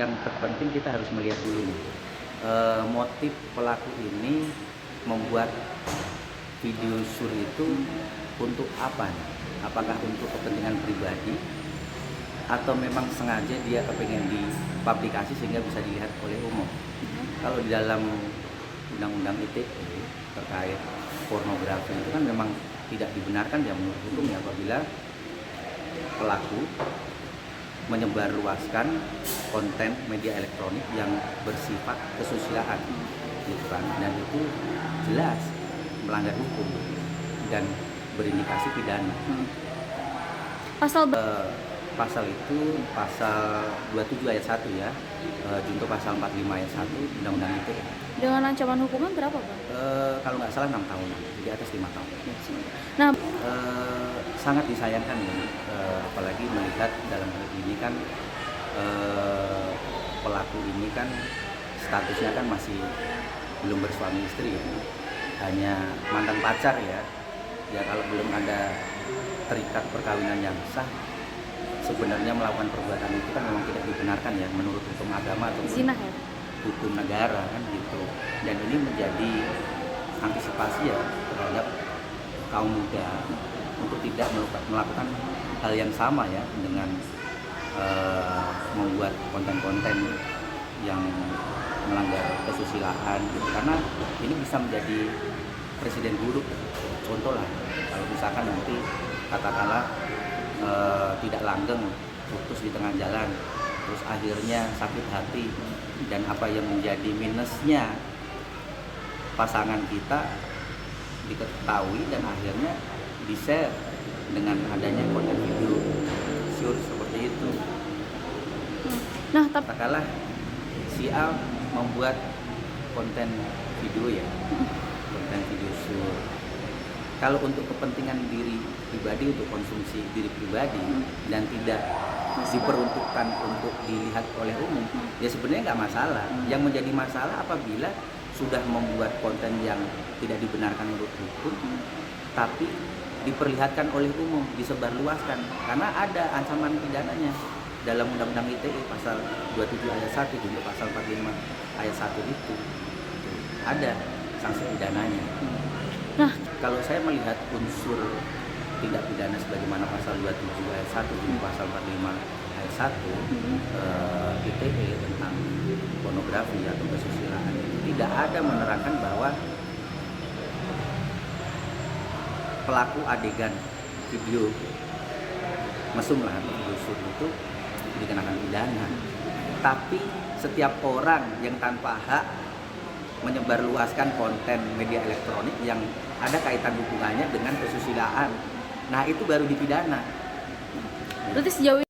yang terpenting kita harus melihat dulu nih, motif pelaku ini membuat video sur itu untuk apa nih? Apakah untuk kepentingan pribadi atau memang sengaja dia kepengen dipublikasi sehingga bisa dilihat oleh umum? Kalau di dalam undang-undang ITE terkait pornografi itu kan memang tidak dibenarkan ya menurut hukum ya apabila pelaku menyebarluaskan konten media elektronik yang bersifat kesusilaan gitu kan, dan itu jelas melanggar hukum dan berindikasi pidana. Pasal itu pasal 27 ayat 1 ya, junto pasal 45 ayat 1 Undang-Undang ITE. Dengan ancaman hukuman berapa, Bang? Kalau nggak salah 6 tahun, di atas 5 tahun. Nah, sangat disayangkan ya, apalagi melihat dalam hal ini kan pelaku ini kan statusnya kan masih belum bersuami istri ya, hanya mantan pacar ya. Ya kalau belum ada terikat perkawinan yang sah, sebenarnya melakukan perbuatan itu kan memang tidak dibenarkan ya menurut hukum agama atau zina ya? hukum negara kan gitu. Dan ini menjadi antisipasi ya terhadap kaum muda untuk tidak melakukan hal yang sama ya dengan membuat konten-konten yang melanggar kesusilaan gitu. Karena ini bisa menjadi presiden buruk. Contoh lah, kalau misalkan nanti katakanlah tidak langgeng, putus di tengah jalan, terus akhirnya sakit hati, dan apa yang menjadi minusnya pasangan kita diketahui dan akhirnya di-share dengan adanya konten video sur seperti itu. Nah, tapi Katakanlah si A membuat konten video ya, konten video sur. Kalau untuk kepentingan diri pribadi, untuk konsumsi diri pribadi dan tidak diperuntukkan untuk dilihat oleh umum, ya sebenarnya nggak masalah. Yang menjadi masalah apabila sudah membuat konten yang tidak dibenarkan menurut hukum, tapi diperlihatkan oleh umum, disebarluaskan, karena ada ancaman pidananya dalam Undang-Undang ITE pasal 27 ayat 1 juga pasal 45 ayat 1 itu ada sanksi pidananya. Nah, kalau saya melihat unsur tindak pidana sebagaimana pasal 27 ayat 1 dan pasal 45 ayat 1 ITE tentang pornografi atau kesusilaan itu tidak ada menerangkan bahwa pelaku adegan video mesum lah atau video sur itu dikenakan pidana. Tapi setiap orang yang tanpa hak menyebarluaskan konten media elektronik yang ada kaitan hubungannya dengan kesusilaan, nah itu baru dipidana. berarti sejauh